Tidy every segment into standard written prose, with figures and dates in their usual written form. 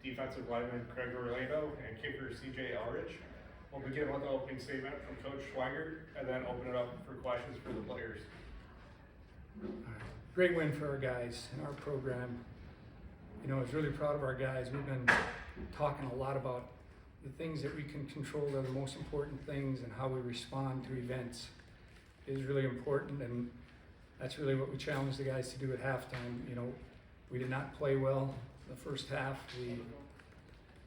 defensive lineman Craig Orlando and kicker CJ Elrichs. We'll begin with the opening statement from Coach Schweigert and then open it up for questions for the players. Great win for our guys in our program. I was really proud of our guys. We've been talking a lot about the things that we can control are the most important things, and how we respond to events is really important, and that's really what we challenged the guys to do at halftime. We did not play well the first half. We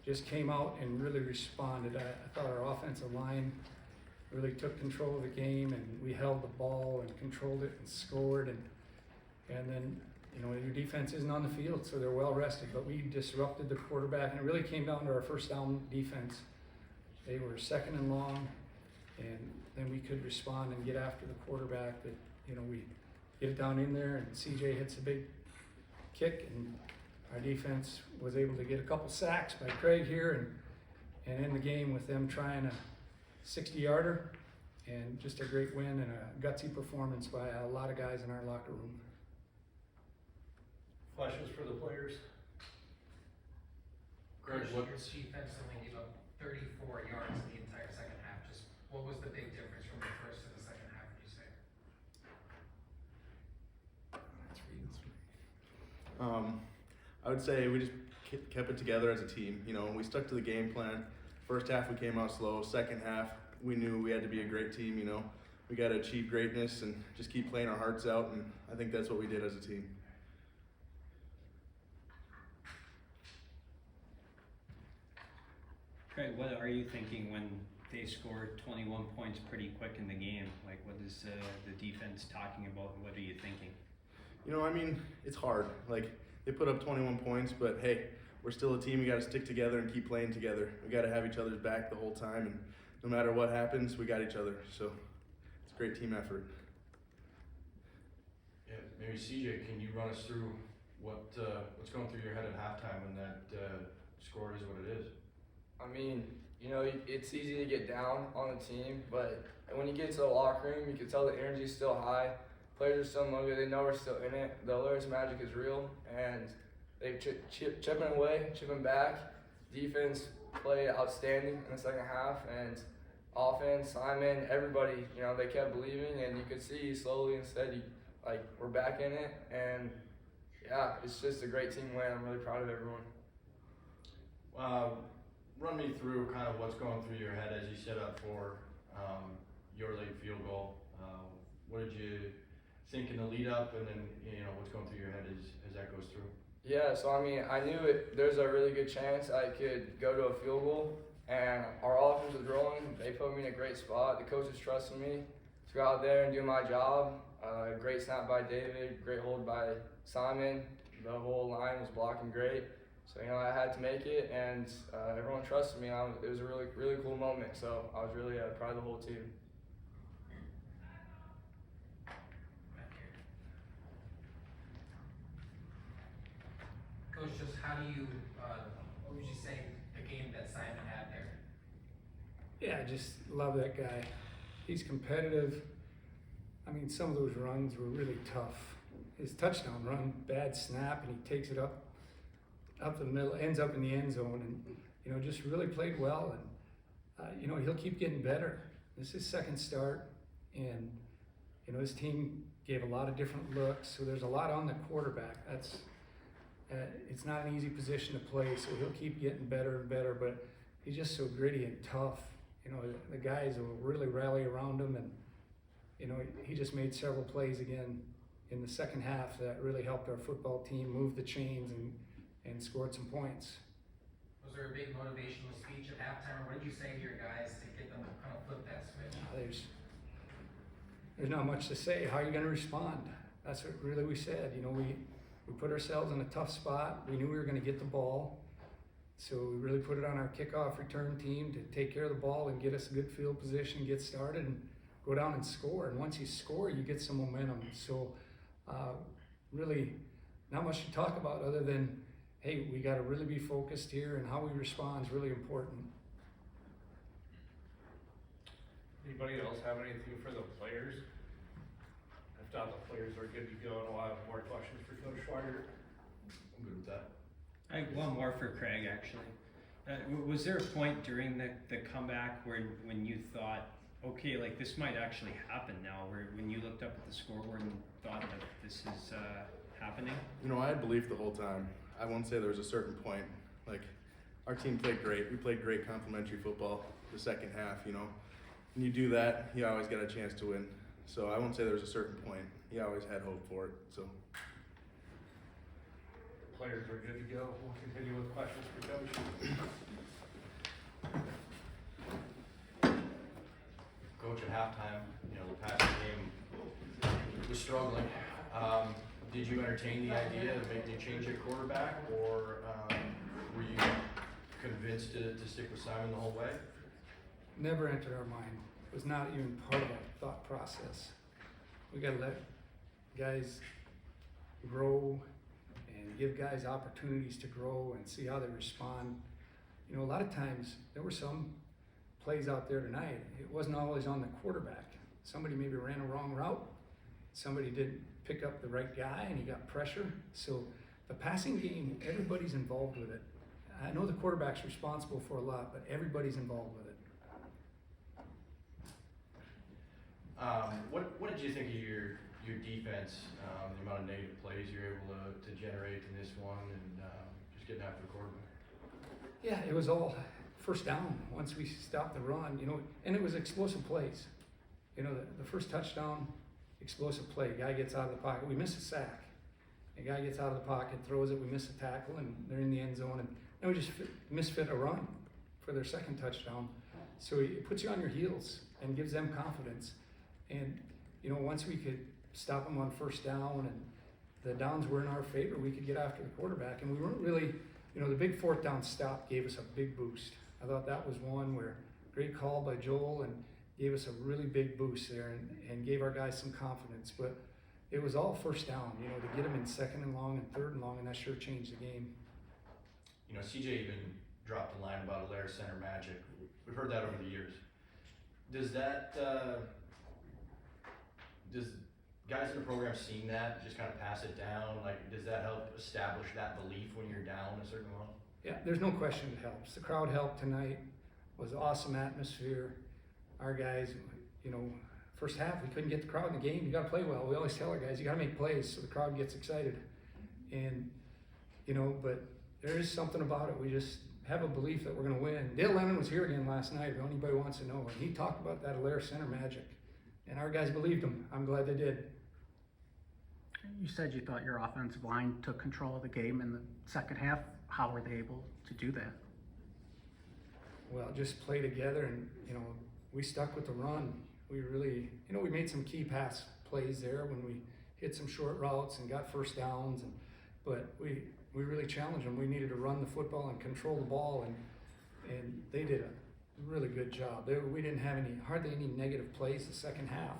just came out and really responded. I thought our offensive line really took control of the game, and we held the ball and controlled it and scored, and then your defense isn't on the field, so they're well rested, but we disrupted the quarterback, and it really came down to our first down defense. They were second and long, and then we could respond and get after the quarterback. That we get it down in there, and CJ hits a big kick, and our defense was able to get a couple sacks by Craig here, and end the game with them trying a 60-yarder, and just a great win and a gutsy performance by a lot of guys in our locker room. Questions for the players? Greg, your defense only gave up 34 yards in the entire second half. Just what was the big difference from the first to the second half, would you say? I would say we just kept it together as a team. We stuck to the game plan. First half we came out slow. Second half we knew we had to be a great team. We got to achieve greatness and just keep playing our hearts out. And I think that's what we did as a team. Craig, what are you thinking when they scored 21 points pretty quick in the game? Like, what is the defense talking about? What are you thinking? It's hard. They put up 21 points, but hey, we're still a team. We got to stick together and keep playing together. We got to have each other's back the whole time, and no matter what happens, we got each other. So it's a great team effort. Yeah, maybe CJ, can you run us through what's going through your head at halftime when that score is what it is? It's easy to get down on the team, but when you get to the locker room, you can tell the energy's still high. Players are still motivated. They know we're still in it. The Elrichs magic is real, and they chipping away, chipping back. Defense played outstanding in the second half, and offense, Simon, everybody, they kept believing, and you could see slowly and steady, we're back in it, and yeah, it's just a great team win. I'm really proud of everyone. Run me through kind of what's going through your head as you set up for your late field goal. What did you think in the lead up, and then what's going through your head as that goes through? Yeah, so I knew there's a really good chance I could go to a field goal, and our offense was rolling. They put me in a great spot. The coaches trusted me to go out there and do my job. Great snap by David, great hold by Simon. The whole line was blocking great. So, I had to make it, and everyone trusted me. It was a really, really cool moment, so I was really proud of the whole team. Coach, just how do you, what would you say the game that Simon had there? Yeah, I just love that guy. He's competitive. Some of those runs were really tough. His touchdown run, bad snap, and he takes it up the middle, ends up in the end zone, and just really played well. And he'll keep getting better. This is his second start, and his team gave a lot of different looks, so there's a lot on the quarterback. It's not an easy position to play, so he'll keep getting better and better. But he's just so gritty and tough. The guys will really rally around him, and he just made several plays again in the second half that really helped our football team move the chains and scored some points. Was there a big motivational speech at halftime, or what did you say to your guys to get them to kind of flip that switch? There's not much to say. How are you going to respond? That's what really we said. We put ourselves in a tough spot. We knew we were going to get the ball, so we really put it on our kickoff return team to take care of the ball and get us a good field position, get started, and go down and score. And once you score, you get some momentum. So really not much to talk about other than, hey, we got to really be focused here, and how we respond is really important. Anybody else have anything for the players? If not, the players are good to go, and we'll have more questions for Coach Schweigert. I'm good with that. I have one more for Craig, actually. Was there a point during the comeback when you thought, okay, like this might actually happen now, where when you looked up at the scoreboard and thought that this is happening? You know, I had belief the whole time. I won't say there was a certain point. Like, our team played great. We played great complementary football the second half, you know. When you do that, you always got a chance to win. So I won't say there was a certain point. You always had hope for it, so. Players are good to go. We'll continue with questions for Coach. Coach, at halftime, you know, the passing game was struggling. Did you entertain the idea of making a change at quarterback, or were you convinced to stick with Simon the whole way? Never entered our mind. It was not even part of our thought process. We gotta let guys grow and give guys opportunities to grow and see how they respond. You know, a lot of times there were some plays out there tonight. It wasn't always on the quarterback. Somebody maybe ran a wrong route. Somebody didn't pick up the right guy and he got pressure. So the passing game, everybody's involved with it. I know the quarterback's responsible for a lot, but everybody's involved with it. What did you think of your defense, the amount of negative plays you're able to generate in this one, and just getting after the quarterback? Yeah, it was all first down once we stopped the run, you know, and it was explosive plays. You know, the first touchdown, explosive play. Guy gets out of the pocket. We miss a sack. The guy gets out of the pocket, throws it. We miss a tackle, and they're in the end zone. And then we just misfit a run for their second touchdown. So it puts you on your heels and gives them confidence. And you know, once we could stop them on first down and the downs were in our favor, we could get after the quarterback. And we weren't really, you know, the big fourth down stop gave us a big boost. I thought that was one where great call by Joel and gave us a really big boost there and gave our guys some confidence. But it was all first down, you know, to get them in second and long and third and long, and that sure changed the game. You know, CJ even dropped a line about Elrichs center magic. We've heard that over the years. Does that, does guys in the program seeing that just kind of pass it down? Like, does that help establish that belief when you're down a certain amount? Yeah, there's no question it helps. The crowd helped tonight. It was awesome atmosphere. Our guys, you know, first half we couldn't get the crowd in the game. You got to play well. We always tell our guys you got to make plays so the crowd gets excited. And you know, but there is something about it. We just have a belief that we're going to win. Dale Lemon was here again last night. If anybody wants to know, and he talked about that Elrichs center magic, and our guys believed him. I'm glad they did. You said you thought your offensive line took control of the game in the second half. How were they able to do that? Well, just play together, and you know, we stuck with the run. We really, you know, we made some key pass plays there when we hit some short routes and got first downs, but we really challenged them. We needed to run the football and control the ball, and they did a really good job. We didn't have hardly any negative plays the second half,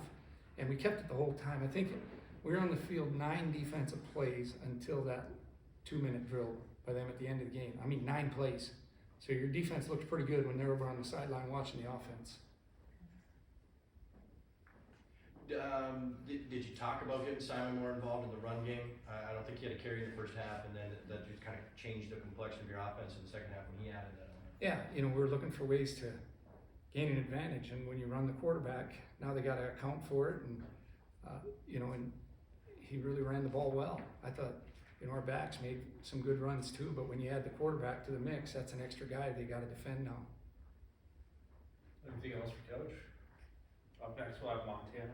and we kept it the whole time. I think we were on the field 9 defensive plays until that 2-minute drill by them at the end of the game. I mean, 9 plays. So your defense looked pretty good when they're over on the sideline watching the offense. Did you talk about getting Simon more involved in the run game? I don't think he had a carry in the first half, and then that just kind of changed the complexion of your offense in the second half when he added that on. Yeah, you know, we're looking for ways to gain an advantage, and when you run the quarterback, now they got to account for it, and you know, and he really ran the ball well. I thought, you know, our backs made some good runs too, but when you add the quarterback to the mix, that's an extra guy they got to defend now. Anything else for Coach? Up next we'll have Montana.